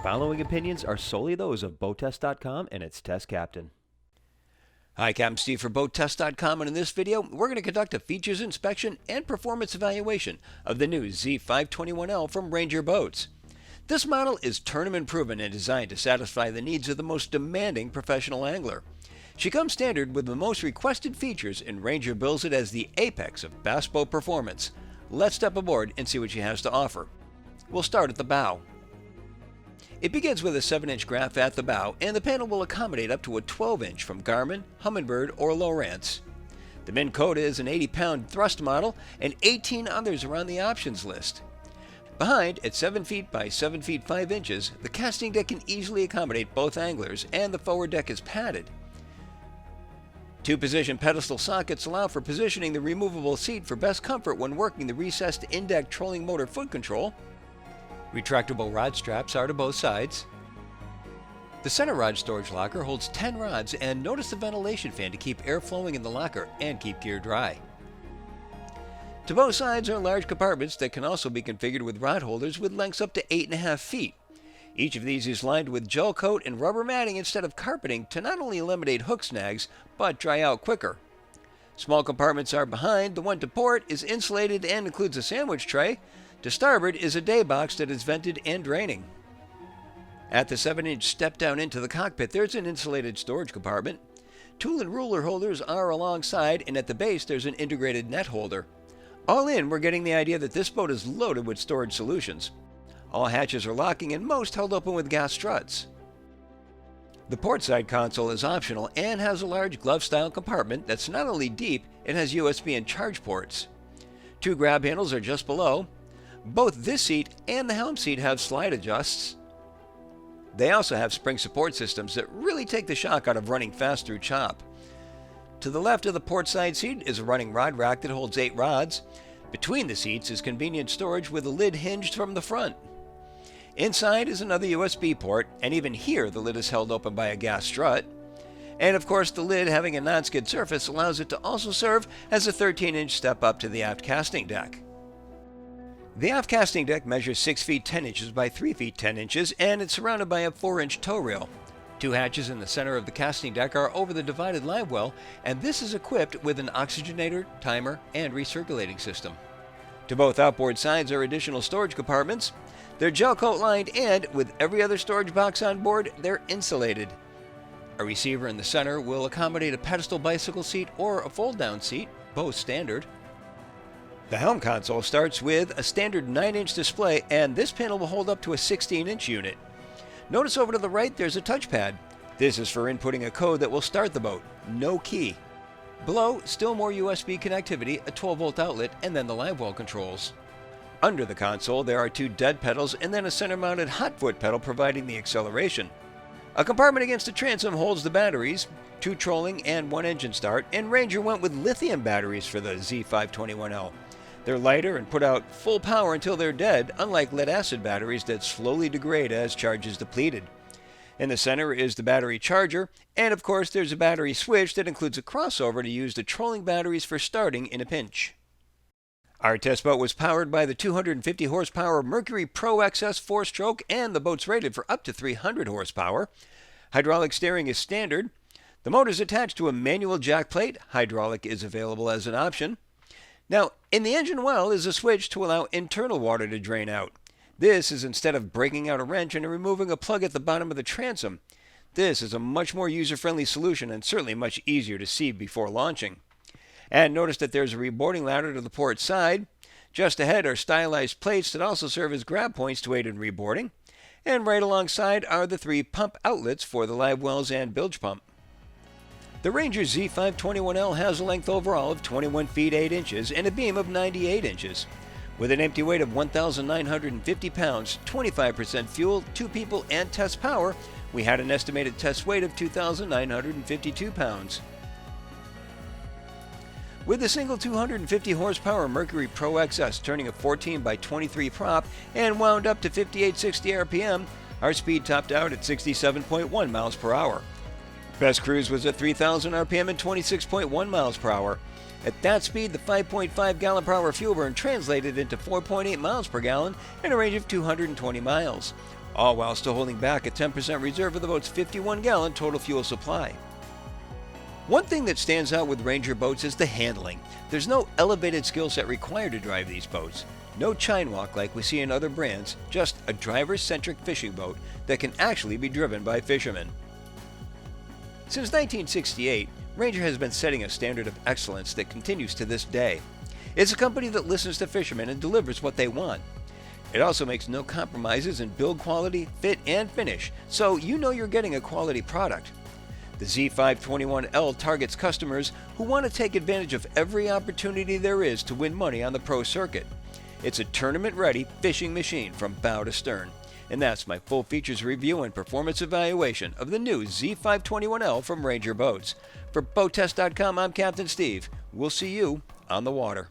following opinions are solely those of BoatTEST.com and its test captain. Hi, Captain Steve for BoatTEST.com, and in this video, we're going to conduct a features inspection and performance evaluation of the new Z521L from Ranger Boats. This model is tournament proven and designed to satisfy the needs of the most demanding professional angler. She comes standard with the most requested features, and Ranger bills it as the apex of bass boat performance. Let's step aboard and see what she has to offer. We'll start at the bow. It begins with a 7-inch graph at the bow, and the panel will accommodate up to a 12-inch from Garmin, Humminbird, or Lowrance. The Minn Kota is an 80-pound thrust model, and 18 others are on the options list. Behind, at 7 feet by 7 feet 5 inches, the casting deck can easily accommodate both anglers, and the forward deck is padded. 2-position pedestal sockets allow for positioning the removable seat for best comfort when working the recessed in-deck trolling motor foot control. Retractable rod straps are to both sides. The center rod storage locker holds 10 rods, and notice the ventilation fan to keep air flowing in the locker and keep gear dry. To both sides are large compartments that can also be configured with rod holders with lengths up to 8.5 feet. Each of these is lined with gel coat and rubber matting instead of carpeting to not only eliminate hook snags, but dry out quicker. Small compartments are behind. The one to port is insulated and includes a sandwich tray. To starboard is a day box that is vented and draining. At the 7-inch step down into the cockpit, there's an insulated storage compartment. Tool and ruler holders are alongside, and at the base there's an integrated net holder. All in, we're getting the idea that this boat is loaded with storage solutions. All hatches are locking and most held open with gas struts. The port side console is optional and has a large glove-style compartment that's not only deep, it has USB and charge ports. 2 grab handles are just below. Both this seat and the helm seat have slide adjusts. They also have spring support systems that really take the shock out of running fast through chop. To the left of the port side seat is a running rod rack that holds 8 rods. Between the seats is convenient storage with a lid hinged from the front. Inside is another USB port, and even here the lid is held open by a gas strut. And of course, the lid, having a non-skid surface, allows it to also serve as a 13-inch step up to the aft casting deck. The aft casting deck measures 6 feet 10 inches by 3 feet 10 inches, and it's surrounded by a 4-inch tow rail. 2 hatches in the center of the casting deck are over the divided live well, and this is equipped with an oxygenator, timer, and recirculating system. To both outboard sides are additional storage compartments. They're gel coat lined, and with every other storage box on board, they're insulated. A receiver in the center will accommodate a pedestal bicycle seat or a fold-down seat, both standard. The Helm Console starts with a standard 9-inch display, and this panel will hold up to a 16-inch unit. Notice over to the right there's a touchpad. This is for inputting a code that will start the boat. No key. Below, still more USB connectivity, a 12-volt outlet, and then the live well controls. Under the console there are 2 dead pedals and then a center-mounted hot foot pedal providing the acceleration. A compartment against the transom holds the batteries, 2 trolling and 1 engine start, and Ranger went with lithium batteries for the Z521L. They're lighter and put out full power until they're dead, unlike lead-acid batteries that slowly degrade as charge is depleted. In the center is the battery charger, and of course there's a battery switch that includes a crossover to use the trolling batteries for starting in a pinch. Our test boat was powered by the 250 horsepower Mercury Pro XS 4-stroke, and the boat's rated for up to 300 horsepower. Hydraulic steering is standard. The motor is attached to a manual jack plate. Hydraulic is available as an option. Now, in the engine well is a switch to allow internal water to drain out. This is instead of breaking out a wrench and removing a plug at the bottom of the transom. This is a much more user-friendly solution and certainly much easier to see before launching. And notice that there's a reboarding ladder to the port side. Just ahead are stylized plates that also serve as grab points to aid in reboarding. And right alongside are the 3 pump outlets for the live wells and bilge pump. The Ranger Z521L has a length overall of 21 feet 8 inches and a beam of 98 inches. With an empty weight of 1,950 pounds, 25% fuel, 2 people, and test power, we had an estimated test weight of 2,952 pounds. With a single 250 horsepower Mercury Pro XS turning a 14 by 23 prop and wound up to 5860 RPM, our speed topped out at 67.1 miles per hour. Best cruise was at 3,000 RPM and 26.1 miles per hour. At that speed, the 5.5 gallon per hour fuel burn translated into 4.8 miles per gallon and a range of 220 miles. all while still holding back a 10% reserve of the boat's 51-gallon total fuel supply. One thing that stands out with Ranger boats is the handling. There's no elevated skill set required to drive these boats. No chine walk like we see in other brands, just a driver-centric fishing boat that can actually be driven by fishermen. Since 1968, Ranger has been setting a standard of excellence that continues to this day. It's a company that listens to fishermen and delivers what they want. It also makes no compromises in build quality, fit, and finish, so you know you're getting a quality product. The Z521L targets customers who want to take advantage of every opportunity there is to win money on the pro circuit. It's a tournament-ready fishing machine from bow to stern. And that's my full features review and performance evaluation of the new Z521L from Ranger Boats. For BoatTEST.com, I'm Captain Steve. We'll see you on the water.